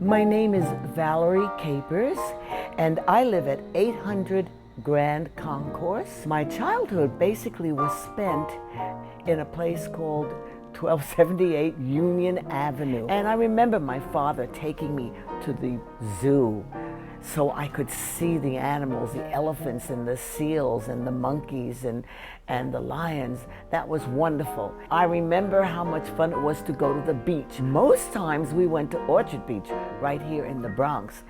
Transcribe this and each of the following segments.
My name is Valerie Capers, and I live at 800 Grand Concourse. My childhood basically was spent in a place called 1278 Union Avenue. And I remember my father taking me to the zoo so I could see the animals, the elephants and the seals and the monkeys and the lions. That was wonderful. I remember how much fun it was to go to the beach. Most times we went to Orchard Beach right here in the Bronx.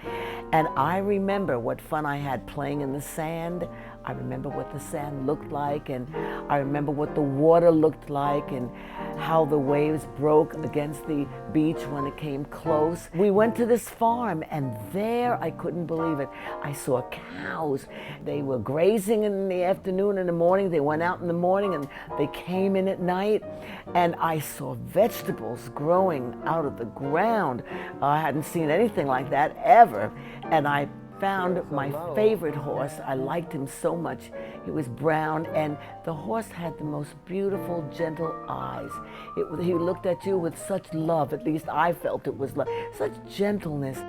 And I remember what fun I had playing in the sand. I remember what the sand looked like, and I remember what the water looked like and how the waves broke against the beach when it came close. We went to this farm, and there, I couldn't believe it, I saw cows. They were grazing in the afternoon and the morning. They went out in the morning and they came in at night, and I saw vegetables growing out of the ground. I hadn't seen anything like that ever, and I found my favorite horse. I liked him so much. He was brown, and the horse had the most beautiful, gentle eyes. He looked at you with such love. At least I felt it was love. Such gentleness.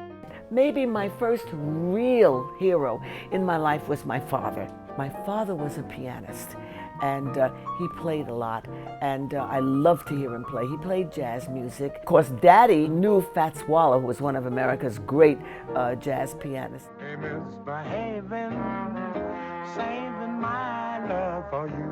Maybe my first real hero in my life was my father. My father was a pianist, and he played a lot, and I loved to hear him play. He played jazz music. Of course, Daddy knew Fats Waller, who was one of America's great jazz pianists. Hey, misbehaving, saving my love for you.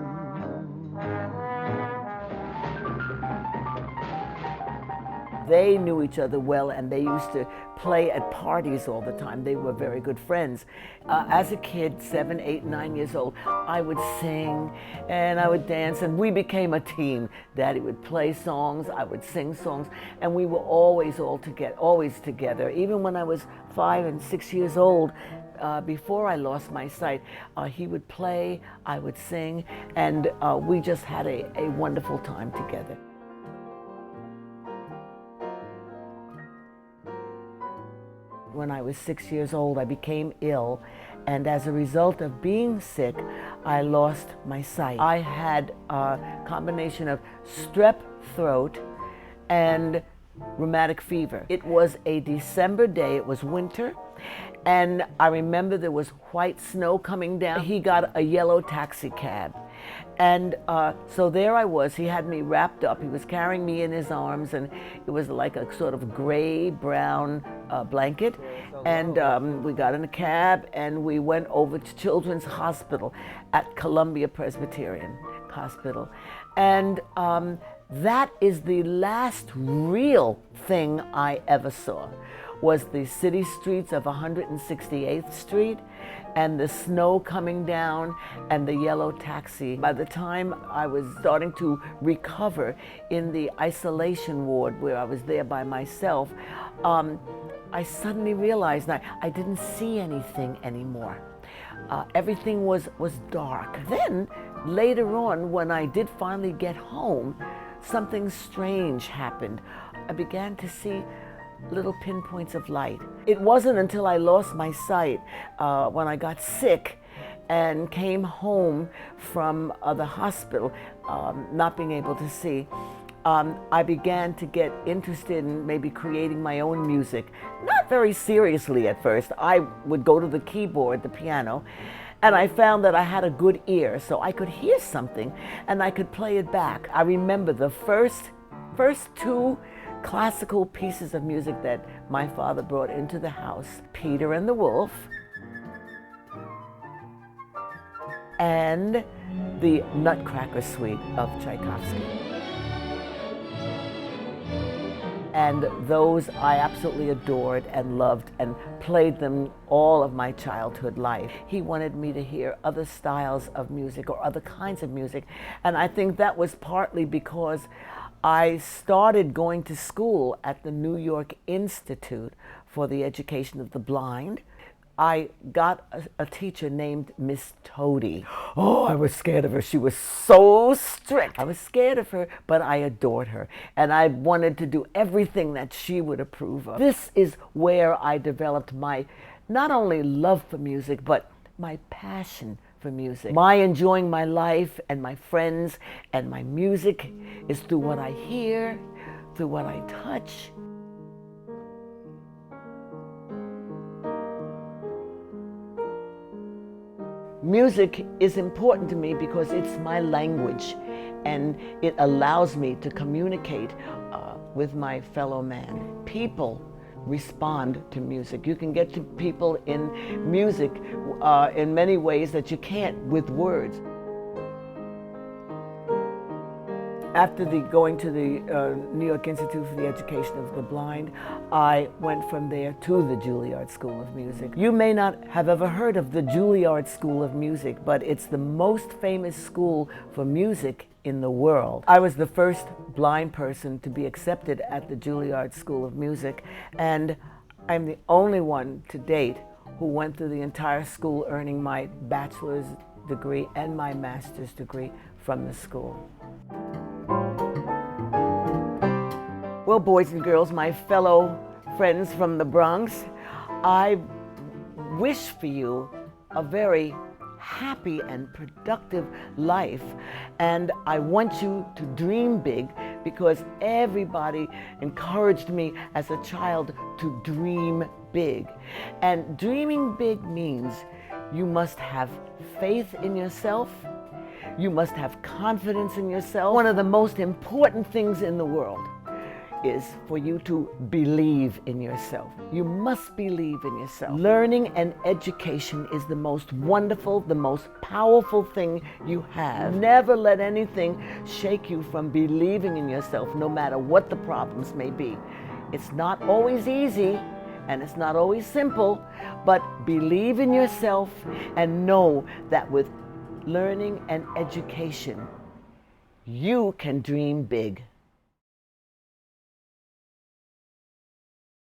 They knew each other well, and they used to play at parties all the time. They were very good friends. As a kid, 7, 8, 9 years old, I would sing and I would dance, and we became a team. Daddy would play songs, I would sing songs, and we were always together. Even when I was 5 and 6 years old, before I lost my sight, he would play, I would sing, and we just had a wonderful time together. When I was 6 years old, I became ill, and as a result of being sick, I lost my sight. I had a combination of strep throat and rheumatic fever. It was a December day, it was winter, and I remember there was white snow coming down. He got a yellow taxi cab. And so there I was. He had me wrapped up. He was carrying me in his arms, and it was like a sort of gray-brown blanket. And we got in a cab, and we went over to Children's Hospital at Columbia Presbyterian Hospital. And that is the last real thing I ever saw, was the city streets of 168th Street and the snow coming down and the yellow taxi. By the time I was starting to recover in the isolation ward where I was there by myself, I suddenly realized that I didn't see anything anymore. Everything was dark. Then later on, when I did finally get home, something strange happened. I began to see little pinpoints of light. It wasn't until I lost my sight, when I got sick and came home from the hospital, not being able to see, I began to get interested in maybe creating my own music. Not very seriously at first. I would go to the keyboard, the piano, and I found that I had a good ear, so I could hear something and I could play it back. I remember the first two classical pieces of music that my father brought into the house: Peter and the Wolf and the Nutcracker Suite of Tchaikovsky. And those I absolutely adored and loved and played them all of my childhood life. He wanted me to hear other styles of music or other kinds of music, and I think that was partly because I started going to school at the New York Institute for the Education of the Blind. I got a teacher named Miss Toady. Oh, I was scared of her. She was so strict. I was scared of her, but I adored her. And I wanted to do everything that she would approve of. This is where I developed my not only love for music, but my passion for music. My enjoying my life and my friends and my music is through what I hear, through what I touch. Music is important to me because it's my language and it allows me to communicate with my fellow man. People respond to music. You can get to people in music in many ways that you can't with words. After going to the New York Institute for the Education of the Blind, I went from there to the Juilliard School of Music. You may not have ever heard of the Juilliard School of Music, but it's the most famous school for music in the world. I was the first blind person to be accepted at the Juilliard School of Music, and I'm the only one to date who went through the entire school earning my bachelor's degree and my master's degree from the school. Well, boys and girls, my fellow friends from the Bronx, I wish for you a very happy and productive life. And I want you to dream big because everybody encouraged me as a child to dream big. And dreaming big means you must have faith in yourself. You must have confidence in yourself. One of the most important things in the world is for you to believe in yourself. You must believe in yourself. Learning and education is the most wonderful, the most powerful thing you have. Never let anything shake you from believing in yourself, no matter what the problems may be. It's not always easy and it's not always simple, but believe in yourself and know that with learning and education, you can dream big.